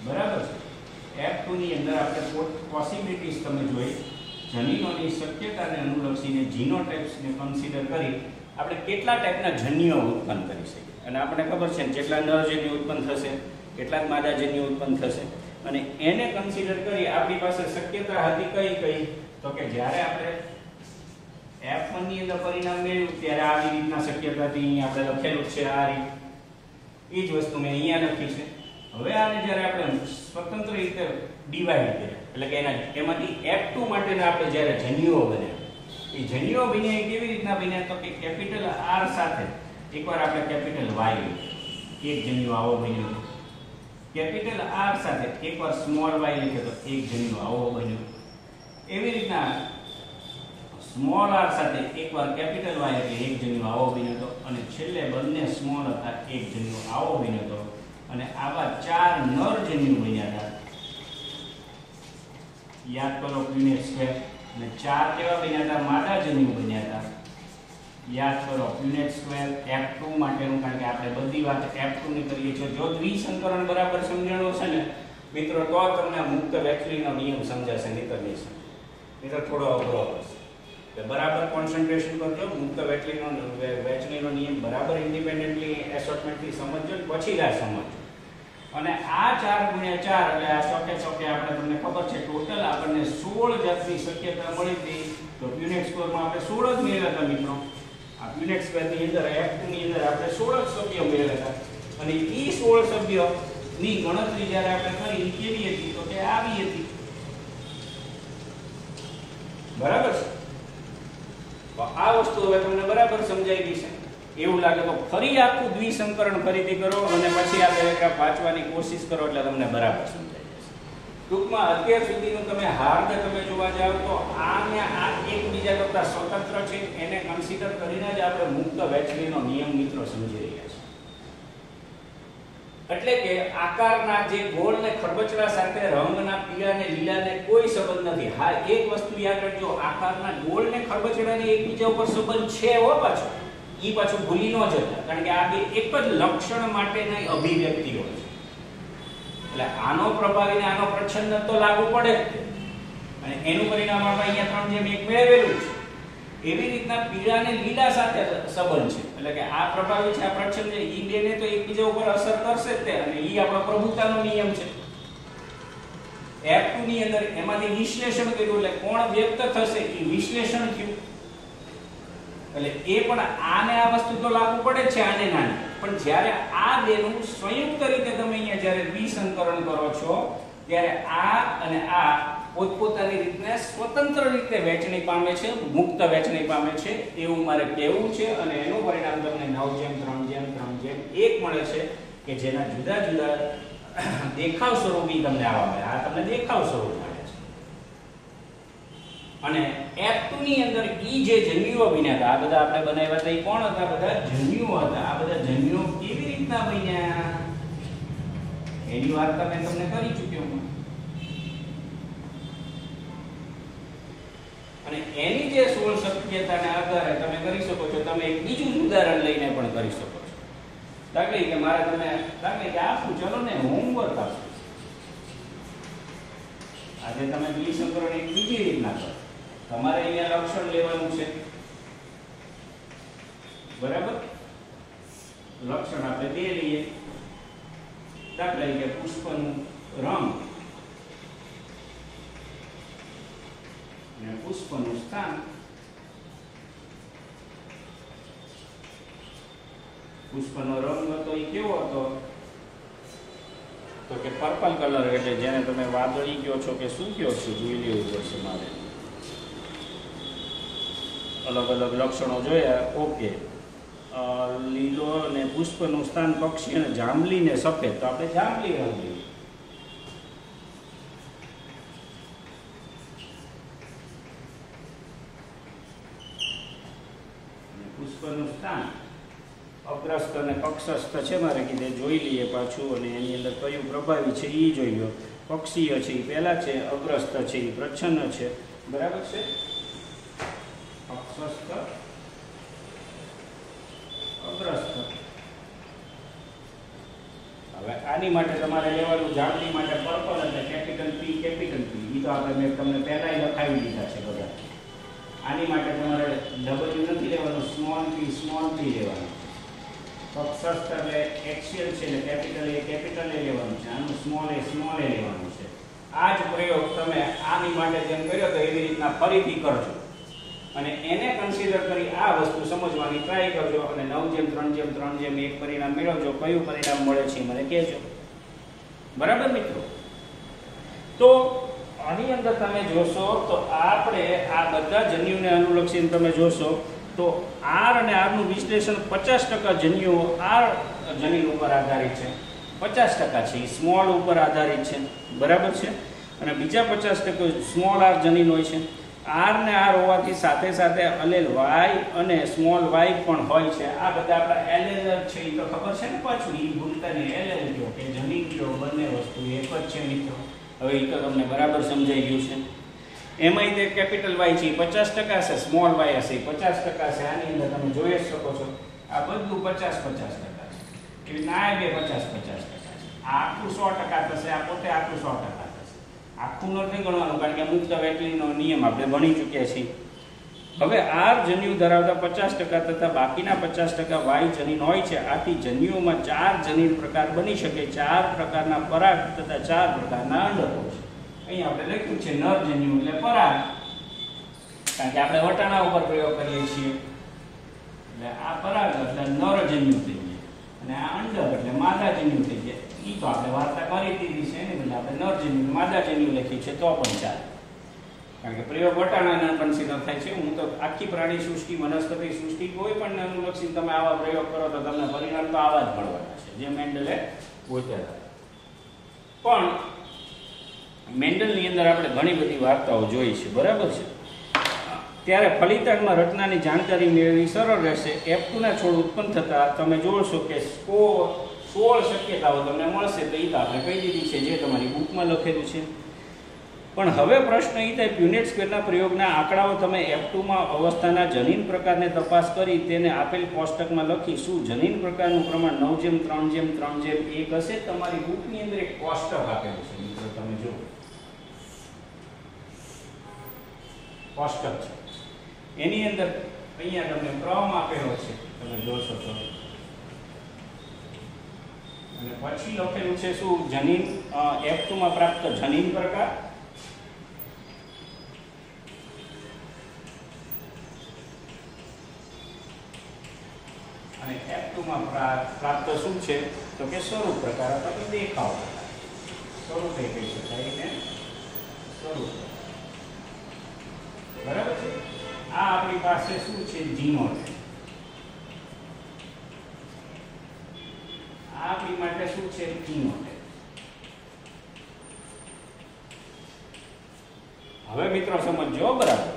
બરાબર છે. F2 ની અંદર આપણે પોસિબિલિટીઝ તમે જોઈ, જનીનોની શક્યતાને અનુલક્ષીને જીનોટાઇપ્સને કન્સિડર કરી આપણે કેટલા ટાઈપના જન્યુઓ ઉત્પન્ન કરી શકીએ. અને આપણને ખબર છે જેટલા નરજન્યુ ઉત્પન્ન થશે કેટલાક માદાજન્યુ ઉત્પન્ન થશે, અને એને કન્સિડર કરી આપણી પાસે શક્યતા હતી કઈ કઈ, તો કે જ્યારે આપણે F1 ની અંદર પરિણામ મેળવ્યું ત્યારે આવી રીતના શક્યતા હતી, અહીંયા આપણે લખેલું છે આ રીત, એ જ વસ્તુ મેં અહીંયા લખી છે. હવે આને જ્યારે આપણે સ્વતંત્ર રીતે ડિવાઈડ કર્યા, એટલે કે એમાંથી F2 માટેના આપણે જ્યારે જન્યુઓ બન્યા, એ જન્યુઓ બન્યા કેવી રીતના બન્યા, તો કે કેપિટલ R સાથે એકવાર આપણે કેપિટલ Y લીધું, એક જન્યુ આવો બન્યો. કેપિટલ R સાથે એકવાર સ્મોલ y લખ્યો તો એક જન્યુ આવો બન્યો. એવી રીતના સ્મોલ r સાથે એકવાર કેપિટલ Y એટલે એક જન્યુ આવો બન્યો હતો, અને છેલ્લે બંને સ્મોલ હતા એક જન્યુ આવો બન્યો હતો. અને આવા 4 નર જન્યુ બન્યા હતા, યાદ કરો ક્યુનેક્સ સ્ક્વેર. અને 4 કેવા બન્યા હતા, માદા જન્યુ બન્યા હતા, યાદ કરો ક્યુનેક્સ સ્ક્વેર. F2 માટેનું, કારણ કે આપણે બધી વાત F2 ની કરીએ છીએ. જો દ્વિસંકરણ બરાબર સમજણો છે ને મિત્રો, તો તમને મુક્ત વહેંચણીનો નિયમ સમજાશે, નહીતર નહીં સમજાય. મિત્રો થોડો અઘરો હશે, બરાબર કોન્સન્ટ્રેશન કરજો. મુક્ત વહેંચણીનો નિયમ બરાબર ઇન્ડિપેન્ડન્ટલી એસોર્ટમેન્ટથી સમજજો, પછી જ આ સમજજો. અને આ 4 × 4 એટલે આ ચોકે ચોકે આપણે તમને ખબર છે ટોટલ આપણને 16 જાતની શક્યતા મળી હતી. તો ક્યુનેક્સ સ્કોરમાં આપણે 16 જ મેળવ્યા હતા મિત્રો. આ ક્યુનેક્સ સ્ક્વેરની અંદર F2 ની અંદર આપણે 16 સભ્યો મેળવ્યા હતા. અને એ 16 સભ્યોની ગણતરી જ્યારે આપણે કરી કેવી હતી, તો કે આવી હતી, બરાબર છે. તો આ વસ્તુ હવે તમને બરાબર સમજાઈ ગઈ છે. એવું લાગે તો ફરી આખું દ્વિસંકરણ ફરીથી કરો અને પછી આ પેરેગ્રાફ વાંચવાની કોશિશ કરો એટલે તમને બરાબર સમજાઈ જશે. ટૂંકમાં અત્યાર સુધીનું તમે હાર્દ તમે જોવા જાવ તો આને આ એકબીજા કરતા સ્વતંત્ર છે, એને કન્સિડર કરીને જ આપણે મુક્ત વહેંચણીનો નિયમ મિત્રો સમજી રહ્યા છીએ. એટલે કે આકારના જે ગોળ ને ખરબચડા સાથે રંગના પીળા ને લીલા ને કોઈ સંબંધ નથી. હા, એક વસ્તુ યાદ રાખજો, આકારના ગોળ ને ખરબચડાને એકબીજા ઉપર સંબંધ છે હો પાછો, ઈ પાછું ભૂલી ન જતા, કારણ કે આ બે એક જ લક્ષણ માટેની અભિવ્યક્તિઓ છે. એટલે આનો પ્રભાવીને આનો પ્રચ્છન્ન તો લાગુ પડે જ, અને એનું પરિણામ આપણે અહીંયા 3:1 મેળવેલું છે. એવી રીતના પીળા ને લીલા સાથે સંબંધ છે, એટલે કે આ પ્રભાવી છે આ પ્રચ્છન્ન છે, ઈ બેને તો એકબીજા ઉપર અસર કરશે જ તે, અને ઈ આપણો પ્રભુતાનો નિયમ છે. F2 ની અંદર એમાંથી વિશ્લેષણ કર્યું એટલે કોણ વ્યક્ત થશે એ વિશ્લેષણ થયું. એટલે એ પણ આને આ વસ્તુ તો લાગુ પડે છે, આને નાની, પણ જ્યારે આ બેનું સંયુક્ત રીતે તમે અહીંયા જ્યારે દ્વિસંકરણ કરો છો ત્યારે આ અને આ પોતપોતાની રીતે સ્વતંત્ર રીતે વહેંચણી પામે છે, મુક્ત વહેંચણી પામે છે, એવું મારે કહેવું છે. અને એનું પરિણામ તમને 9:3:3:1 મળે છે, કે જેના જુદા જુદા દેખાવ સ્વરૂપી તમને આવા મળે. આ તમને દેખાવ સ્વરૂપ મળે છે. અને F2 ની અંદર ઈ જે જન્યુઓ બન્યા હતા, આ બધા આપણે બનાવ્યા હતા, એ કોણ હતા? બધા જન્યુઓ હતા. આ બધા જન્યુઓ કેવી રીતના બન્યા એની વાત મેં તમને કરી ચૂક્યો હું. અને એની જે 16 શક્યતાના આધારે તમે કરી શકો છો. તમે એક બીજું ઉદાહરણ લઈને પણ કરી શકો છો. દાખલા કે મારે તમે દાખલા કે આપું, ચલો ને હોમવર્ક આપો. આજે તમે દ્વિસંકરણ એક બીજી રીતના કરો. તમારે અહીંયા લક્ષણ લેવાનું છે, બરાબર? લક્ષણ આપણે બે લઈએ. દાખલા કે પુષ્પનું રંગ અને પુષ્પનું સ્થાન. પુષ્પનો રંગ હતો એ કેવો હતો? તો કે પર્પલ કલર એટલે જેને તમે વાદળી કહો છો કે શું કહો છો જોઈ લેવું પડશે મારે. અલગ અલગ લક્ષણો જોયા. ઓકે. લીલો અને પુષ્પનું સ્થાન પક્ષી અને જાંબલી ને સફેદ, તો આપણે જાંબલી રંગ લઈએ. પુષ્પનું સ્થાન અગ્રસ્ત અને પક્ષસ્થ છે મારે કીધે જોઈ લઈએ પાછું, અને એની અંદર કયું પ્રભાવી છે એ જોઈ લો. પક્ષીય છે એ પહેલા છે, અગ્રસ્ત છે એ પ્રચ્છન્ન છે, બરાબર છે. પક્ષસ્થ અગ્રસ્ત. હવે આની માટે તમારે લેવાનું જાંબલી માટે પર્પલ એટલે કેપિટલ પી કેપિટલ પી, એ તો આપણે મેં તમને પહેલા લખાવી દીધા છે બધા. આની માટે તમારે ડબલ્યુ નથી લેવાનું, સ્મોલ પી લેવાનું. પક્ષસ્થ એટલે એક્સિયલ છે એટલે કેપિટલ એ લેવાનું છે, આનું સ્મોલ એ લેવાનું છે. આ જ પ્રયોગ તમે આની માટે જેમ કર્યો તો એવી રીતના ફરીથી કરજો અને એને કન્સિડર કરી આ વસ્તુ સમજવાની ટ્રાય કરજો અને 9:3:3:1 પરિણામ મેળવજો. કયું પરિણામ મળે છે મને કહેજો, બરાબર મિત્રો? તો આની અંદર તમે જોશો તો આપણે આ બધા જન્યુને અનુલક્ષીને તમે જોશો તો આર અને આરનું વિશ્લેષણ 50% જન્યુઓ આર જનીન ઉપર આધારિત છે, 50% છે એ સ્મોલ ઉપર આધારિત છે, બરાબર છે. અને બીજા 50% સ્મોલ આર જનીન હોય છે. આર ને આર હોવાથી સાથે સાથે અલેલ વાય અને સ્મોલ વાય પણ હોય છે. આ બધા આપણા એલેલ છે એ તો ખબર છે ને, પાછું એ ભૂલતા નહીં. એલેલ કયો કે જનીન કયો, બંને વસ્તુ એક જ છે મિત્રો. હવે એ તો તમને બરાબર સમજાઈ ગયું છે. એમાંય તે કેપિટલ વાય છે 50% છે, સ્મોલ વાય હશે 50% છે. આની અંદર તમે જોઈ જ શકો છો આ બધું 50% છે. એવી ના બે 50% છે. આ આખું 100% થશે, આ પોતે આખું 100% થશે. આખું નથી ગણવાનું કારણ કે મુક્ત વેટલીનો નિયમ આપણે ભણી ચૂક્યા છીએ. હવે આર જન્યુ ધરાવતા 50% તથા બાકીના 50% વાય જનીન હોય છે. આથી જન્યુઓમાં 4 જનીન પ્રકાર બની શકે, 4 પ્રકારના પરાગ તથા 4 પ્રકારના અંડકોષ. અહીં આપણે લખ્યું છે નર જન્યુ એટલે પરાગ, કારણ કે આપણે વટાણા ઉપર પ્રયોગ કરીએ છીએ એટલે આ પરાગ એટલે નર જન્યુ થઈ જાય અને આ અંડક એટલે માદા જન્યુ થઈ જાય. એ તો આપણે વાર્તા કરી દીધી છે ને, એટલે આપણે નર જન્યુ માદા જન્યુ લખ્યું છે તો પણ ચાલે, કારણ કે પ્રયોગ વટાણાના કન્સિડર થાય છે. હું તો આખી પ્રાણી સૃષ્ટિ, વનસ્પતિ સૃષ્ટિ કોઈ પણ અનુલક્ષીને તમે આવા પ્રયોગ કરો તો તમને પરિણામ તો આવા જ મળવાના છે જે મેન્ડલે ગોત્યા. પણ મેન્ડલની અંદર આપણે ઘણી બધી વાર્તાઓ જોઈ છે, બરાબર છે. ત્યારે ફલિતાંડમાં રચનાની જાણકારી મેળવવી સરળ રહેશે. F2 ના છોડ ઉત્પન્ન થતા તમે જોશો કે 16 શક્યતાઓ તમને મળશે. તો એ તો આપણે કહી દીધી છે, જે તમારી બુકમાં લખેલું છે. પણ હવે પ્રશ્ન એ થાય, પ્યુનેટ સ્ક્વેરના પ્રયોગના આંકડાઓ તમે F2માં અવસ્થાના જનીન પ્રકારને તપાસ કરી તેને આપેલ કોષ્ટકમાં લખી શું જનીન પ્રકારનું પ્રમાણ 9:3:3:1 હશે? તમારી બુકની અંદર એક કોષ્ટક આપેલું છે મિત્રો, તમે જુઓ કોષ્ટક છે. એની અંદર અહીંયા તમને ક્રમ આપેલો છે, તમે જોશો તો. અને પછી લખેલું છે શું? જનીન F2માં પ્રાપ્ત જનીન પ્રકાર, અને F2માં પ્રાપ્ત શું છે તો કે સ્વરૂપ પ્રકાર અથવા દેખાવ પ્રકાર. સ્વરૂપ એ કહી શકાય ને, સ્વરૂપ, બરાબર છે. આ આપણી પાસે શું છે? જીનોટાઇપ. આ આપણી માટે શું છે? જીનોટાઇપ. હવે મિત્રો સમજો બરાબર.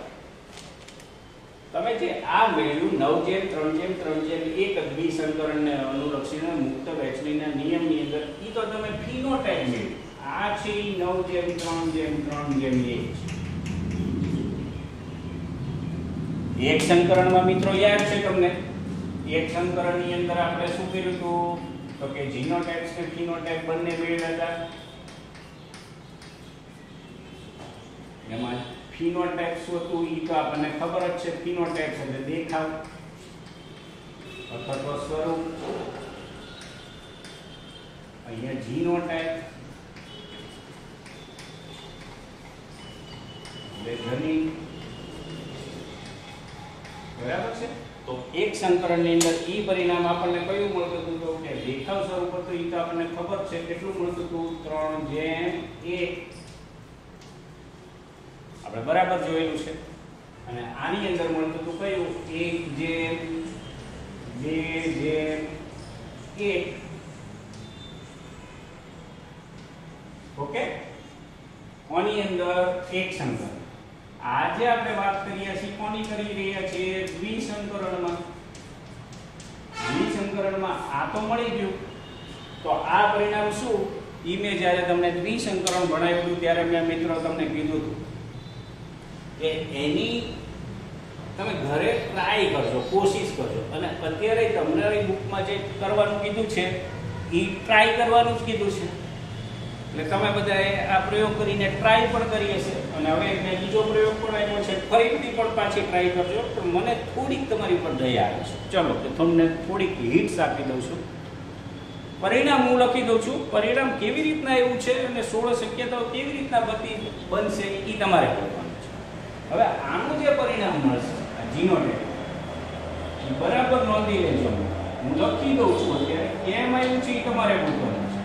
તમે જે આ મેળવ્યું 9:3:3:1 દ્વિસંકરણને અનુલક્ષીને મુક્ત વહેંચણીના નિયમની અંદર, ઈ તો તમે ફિનોટાઇપ મેળવ્યું. આ છે 9:3:3:1 છે. એક સંકરણમાં મિત્રો યાદ છે તમને, એક સંકરણની અંદર આપણે શું કર્યું હતું તો કે જીનોટાઇપ્સ ને ફિનોટાઇપ બંને મેળવ્યા હતા. એમાં ફિનોટાઇપ શું હતું એ તો આપણને ખબર જ છે. ફિનોટાઇપ એટલે દેખાવ અથવા તો સ્વરૂપ. અહીંયા જીનોટાઇપ એટલે જનીન, બરાબર છે. તો એક સંકરણની અંદર ઈ પરિણામ આપણને કયું મળતું હતું? તો કે દેખાવ સ્વરૂપ હતું. ઈ તો આપણને ખબર છે કેટલું મળતું હતું? 3:1. આપણે બરાબર જોયેલું છે. અને આની અંદર મળતું હતું કયું? 1:2:1. ઓકે, કોની અંદર? એક સંકરણ. આજે આપણે વાત કરીએ છીએ કોની કરી રહ્યા છીએ? દ્વિસંકરણમાં. દ્વિસંકરણમાં આ તો મળી ગયું. તો આ પરિણામ શું? ઈ મેં જ્યારે તમને દ્વિસંકરણ ભણાવ્યું હતું ત્યારે મેં મિત્રો તમને કીધું હતું કે એની તમે ઘરે ટ્રાય કરજો, કોશિશ કરજો. અને અત્યારે તમારી બુકમાં જે કરવાનું કીધું છે એ ટ્રાય કરવાનું જ કીધું છે. એટલે તમે બધાએ આ પ્રયોગ કરીને ટ્રાય પણ કરી હશે. અને હવે મેં બીજો પ્રયોગ પણ આવ્યો છે, ફરીથી પણ પાછી ટ્રાય કરજો. પણ મને થોડીક તમારી ઉપર દયા આવે છે. ચલો તો તમને થોડીક હિટ્સ આપી દઉં છું. પરિણામ હું લખી દઉં છું. પરિણામ કેવી રીતના એવું છે અને 16 શક્યતાઓ કેવી રીતના બનશે એ તમારે કરવાનું છે. હવે આનું જે પરિણામ મળશે જીનોટાઇપ, બરાબર નોંધી લેજો. હું લખી દઉં છું અત્યારે કેમ આવ્યું છે એ તમારે પૂછવાનું છે.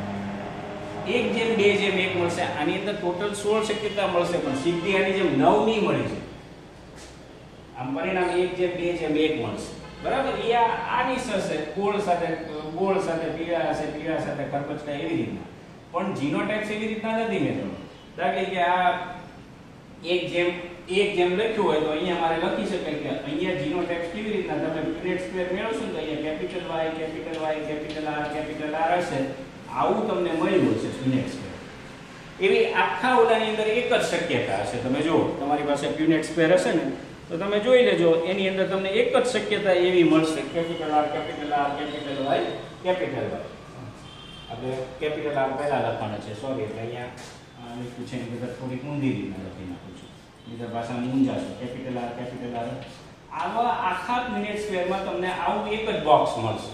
1:2:1 મળશે. આની અંદર ટોટલ 16 શક્યતા મળશે, પણ સીધી આની જેમ 9 નહીં મળી છે. આમ પરિણામ 1:2:1 મળશે. બરાબર. એ આની થશે ગોળ સાથે પીળા હશે, પીળા સાથે ખરબચડા, એવી રીતના. પણ જીનોટાઇપ્સ એવી રીતના નથી મિત્રો. દાખલા કે આ 1:1 લખ્યું હોય તો અહીંયા મારે લખી શકાય કે અહીંયા જીનોટાઇપ્સ કેવી રીતના તમે પુનેટ સ્ક્વેર મેળવશો ને તો અહીંયા capital Y, capital Y, capital R, capital R હશે. આવું તમને મળ્યું હશે પુનેટ સ્ક્વેર. એવી આખા ઓલાની અંદર એક જ શક્યતા હશે. તમે જુઓ તમારી પાસે પુનેટ સ્ક્વેર હશે ને તો તમે જોઈ લેજો એની અંદર તમને એક જ શક્યતા એવી મળશે, capital R, capital R, capital Y, capital Y. આપણે કેપિટલ R પહેલા લખવાના છે, સોરી. એટલે અહીંયા લખ્યું છે એ બધા થોડીક ઊંધી રીતના લખી નાખું છું. બીજા ભાષા મૂંઝાશો. Capital R, capital R. આવા આખા પુનેટ સ્ક્વેરમાં તમને આવું એક જ બોક્સ મળશે.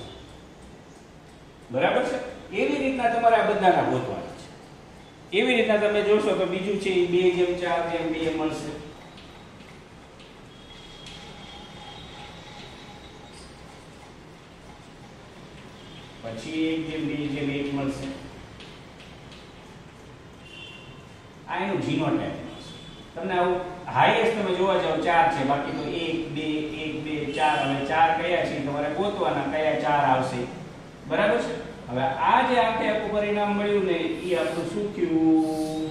બરાબર છે. એવી રીતના તમારે આ બધાના ગોતવાના છે. એવી રીતના તમે જોશો તો બીજું છે એ 2:4:2 મળશે. પછી 1:2:1 મળશે. આ એનું જીનોટાઇપ મળશે. તમને આવું હાઈએસ્ટ તમે જોવા જાવ 4 છે, બાકી તો 1, 2, 1, 2, 4. હવે 4 કયા છે તમારે ગોતવાના, કયા 4 આવશે. બરાબર છે. હવે આ જે આખું પરિણામ મળ્યું ને એ આપણું શું થયું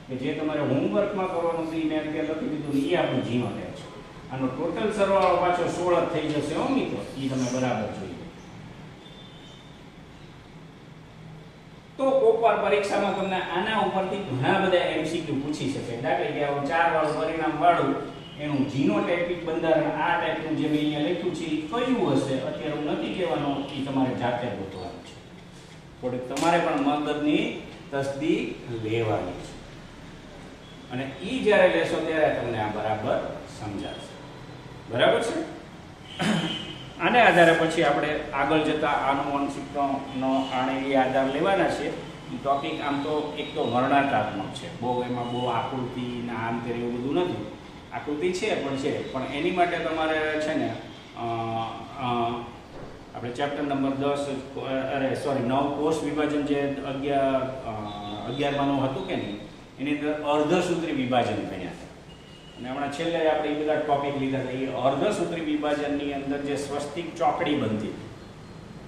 કે જે તમારે હોમવર્કમાં કરવાનું હતું મેં અત્યારે લખી દીધું ને એ આપણું જીનોટાઇપ છે. આનો ટોટલ સરવાળો પાછો 16 થઈ જશે. હો મિત્રો, એ તમે બરાબર જોઈ. તો કોકવાર પરીક્ષામાં તમને આના ઉપરથી ઘણા બધા એમસીક્યુ પૂછી શકે. દાખલા કે આવું 4 વાળું પરિણામ વાળું એનું જીનોટાઇપિક બંધારણ આ ટાઈપનું જે મેં અહીંયા લખ્યું છે એ કયું હશે અત્યારે હું નથી કહેવાનો, એ તમારે જાતે ગોતવાનું છે. થોડીક તમારે પણ મગજની તસદીક લેવાની છે. અને એ જ્યારે લેશો ત્યારે તમને આ બરાબર સમજાશે. બરાબર છે. આને આધારે પછી આપણે આગળ જતા આનુવંશિકનો આને એ આધાર લેવાના છે. એ ટોપિક આમ તો એક તો વર્ણનાત્મક છે, બહુ એમાં બહુ આકૃતિ ને આમ તેમ એવું બધું નથી. આકૃતિ છે પણ એની માટે તમારે છે ને આપણે ચેપ્ટર નંબર 9 કોષ વિભાજન જે 11માનું હતું કે નહીં, એની અંદર અર્ધસૂત્રી વિભાજન કર્યા હતા. અને હમણાં છેલ્લે આપણે એ બધા ટોપિક લીધા હતા. એ અર્ધસૂત્રી વિભાજનની અંદર જે સ્વસ્તિક ચોકડી બનતી હતી,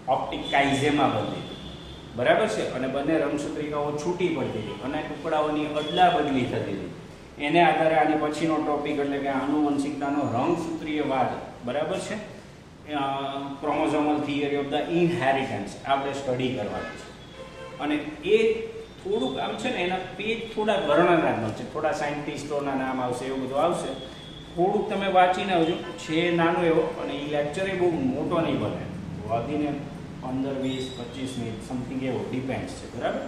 ઓપ્ટિક કાઇઝેમા બનતી હતી. બરાબર છે. અને બંને રંગસૂત્રિકાઓ છૂટી પડતી હતી અને ટુકડાઓની અદલા બદલી થતી હતી. એને આધારે આની પછીનો ટોપિક એટલે કે આનુવંશિકતાનો રંગસૂત્રીયવાદ, બરાબર છે, ક્રોમોઝોમલ થિયરી ઓફ ધ ઇનહેરિટન્સ આપણે સ્ટડી કરવાની છે. અને એ થોડુંક આમ છે ને એના પેજ થોડા વર્ણનાત્મક છે, થોડા સાયન્ટિસ્ટોના નામ આવશે, એવું બધું આવશે. થોડુંક તમે વાંચીને આવજો. છે નાનો એવો, અને એ લેક્ચર એ બહુ મોટો નહીં બને, વધીને 15, 20, 25 મિનિટ સમથિંગ એવો ડિપેન્ડ્સ છે. બરાબર.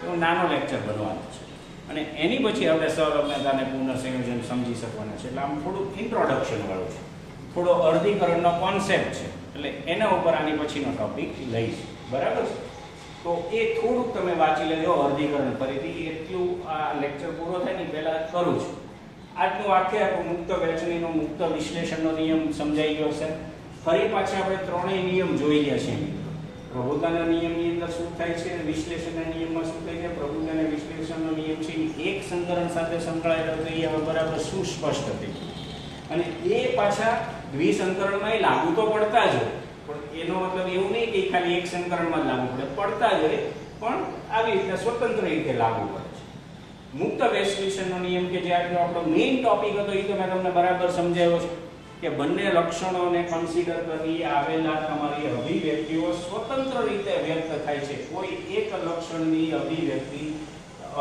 એવો નાનો લેક્ચર બનવાનો છે. અને એની પછી આપણે સહલગ્નતા અને પુનઃસંયોજન સમજી શકવાના છે. એટલે આમ થોડું ઇન્ટ્રોડક્શન વાળું છે, થોડો અર્ધીકરણનો કોન્સેપ્ટ છે. એટલે એના ઉપર આની પછીનો ટોપિક લઈશ. બરાબર છે. તો એ થોડુંક તમે વાંચી લેજો અર્ધીકરણ. ફરીથી એટલું આ લેક્ચર પૂરો થાય ને પહેલાં કરું છું. આજનું આખું મુક્ત વહેંચણીનો મુક્ત વિશ્લેષણનો નિયમ સમજાઈ ગયો છે. ફરી પાછા આપણે ત્રણેય નિયમ જોઈ ગયા છે મિત્રો. પ્રભુતાના નિયમની અંદર શું થાય છે, વિશ્લેષણના નિયમમાં શું થાય છે. પ્રભુતાના વિશ્લેષણનો નિયમ છે એક સંકરણ સાથે સંકળાયેલો તો એ હવે બરાબર સુસ્પષ્ટ થઈ ગયું. અને એ પાછા દ્વિસંકરણમાં લાગુ તો પડતા જ હોય, પણ એનો મતલબ એવું નહીં કે ખાલી એક સંકરણમાં જ લાગુ પડે, પડતા જ હોય પણ આવી રીતે સ્વતંત્ર રીતે લાગુ પડે છે. મુક્ત વિશ્લેષણનો નિયમ કે જે આપણો મેઇન ટોપિક હતો એ તો મેં તમને બરાબર સમજાવ્યો છે કે બંને લક્ષણોને કન્સિડર કરી આવેલા તમારી અભિવ્યક્તિઓ સ્વતંત્ર રીતે વ્યક્ત થાય છે. કોઈ એક લક્ષણની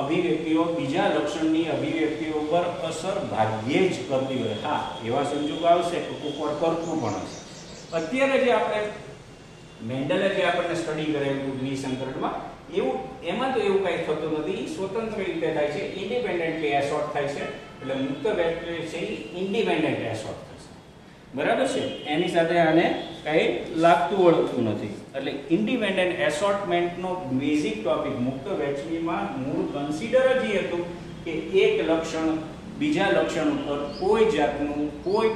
અભિવ્યક્તિઓ બીજા લક્ષણની અભિવ્યક્તિઓ પર અસર ભાગ્યે જ કરતી હોય. હા, એવા સંજોગો આવશે કે ઉપર કરતું પણ હશે. અત્યારે જે આપણે મેન્ડલે જે આપણને સ્ટડી કરેલું દ્વિસંકરણમાં એવું એમાં તો એવું કંઈ થતું નથી. સ્વતંત્ર રીતે થાય છે, ઇન્ડિપેન્ડન્ટલી એસોર્ટ થાય છે. એટલે મુક્ત વ્યક્તિ છે એ ઇન્ડિપેન્ડન્ટ એસોર્ટ થશે. બરાબર છે, એની સાથે આને કંઈ લાગતું વળગતું નથી. એટલે ઇન્ડિપેન્ડન્ટ એસોર્ટમેન્ટનો બેઝિક ટોપિક મુક્ત વહેંચણીમાં મૂળ કન્સિડર જ એ હતું કે એક લક્ષણ બીજા લક્ષણ ઉપર કોઈ જાતનું કોઈ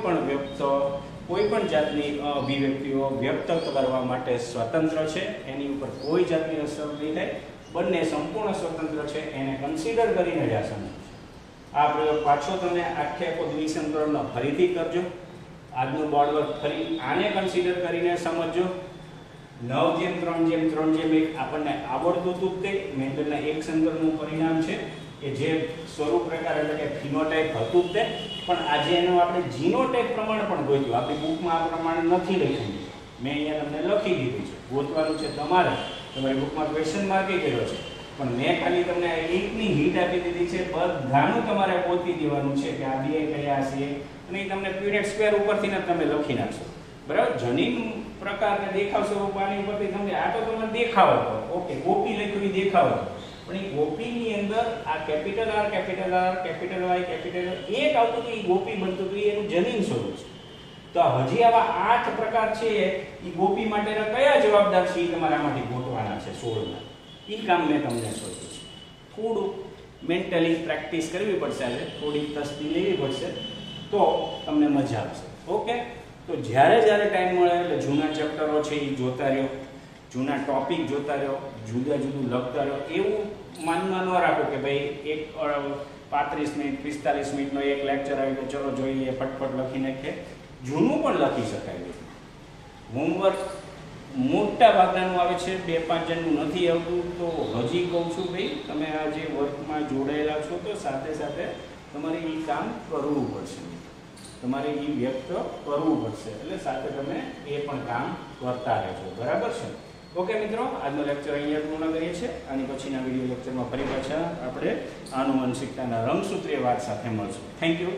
પણ જાતની અભિવ્યક્તિઓ વ્યક્ત કરવા માટે સ્વતંત્ર છે. એની ઉપર કોઈ જાતની અસર નહીં થાય. બંને સંપૂર્ણ સ્વતંત્ર છે. એને કન્સિડર કરીને જ આ સમજો. આ પ્રયોગ પાછો તમે આખે આખો દ્વિસંકરણનો ફરીથી કરજો. આજનું બોર્ડવર્ક ફરી આને કન્સિડર કરીને સમજો. 9:3:3:1 આપણને આવડતું હતું તે મેન્ડલના એક સંકરણનું પરિણામ છે કે જે સ્વરૂપ પ્રકાર એટલે કે ફિનોટાઇપ હતું તે, પણ આજે એનો આપણે જીનોટાઇપ પ્રમાણે પણ ગોત્યું. આપણી બુકમાં આ પ્રમાણે નથી લખ્યું. મેં અહીંયા તમને લખી દીધું છે. ગોતવાનું છે તમારે. તમારી બુકમાં ક્વેશ્ચન માર્ક કર્યો છે, પણ મેં ખાલી તમને એકની હિટ આપી દીધી છે. બધાનું તમારે ગોતી દેવાનું છે કે આ બે કયા છે, અને એ તમને પીરિયડ સ્ક્વેર ઉપરથી ને તમે લખી નાખશો. બરાબર, જનીન પ્રકારને દેખાવ સ્વરૂપ આની ઉપરથી તમને આ તો તમને દેખાવ હતો. ઓકે, ગોપી લખ્યું એ દેખાવ હતો, પણ એ ગોપીની અંદર આ capital R capital R capital Y capital એક આવતું હતું, એ ગોપી બનતું હતું. એનું જનીન સ્વરૂપ છે. તો હજી આવા 8 પ્રકાર છે. એ ગોપી માટેના કયા જવાબદાર છે એ તમારે આમાંથી ગોતવાના છે 16માં. એ કામ મેં તમને સોંપ્યું છે. થોડું મેન્ટલી પ્રેક્ટિસ કરવી પડશે, આજે થોડી તસ્તી લેવી પડશે તો તમને મજા આવશે. ઓકે, તો જ્યારે ટાઈમ મળે એટલે જૂના ચેપ્ટરો છે એ જોતા રહ્યો, જૂના ટોપિક જોતા રહ્યો, જુદા જુદું લખતા રહ્યો. એવું માનમાં ન રાખો કે ભાઈ એક 35 મિનિટ 45 મિનિટનો એક લેક્ચર આવી તો ચલો જોઈ લઈએ, ફટફટ લખી નાખીએ. જૂનું પણ લખી શકાય. હોમવર્ક મોટા ભાગનાનું આવે છે, 2-5 જણનું નથી આવતું. તો હજી કહું છું ભાઈ, તમે આ જે વર્કમાં જોડાયેલા છો તો સાથે સાથે તમારે એ કામ કરવું પડશે. તમારે એ વ્યક્ત કરવું પડશે. એટલે સાથે તમે એ પણ કામ કરતા રહેજો. બરાબર છે? ઓકે મિત્રો, આજનો લેક્ચર અહીંયા પૂર્ણ કરીએ છીએ. આની પછીના વિડીયો લેક્ચરમાં ફરી પાછા આપણે આનુવંશિકતાના રંગસૂત્રીય વાત સાથે મળશું. Thank you.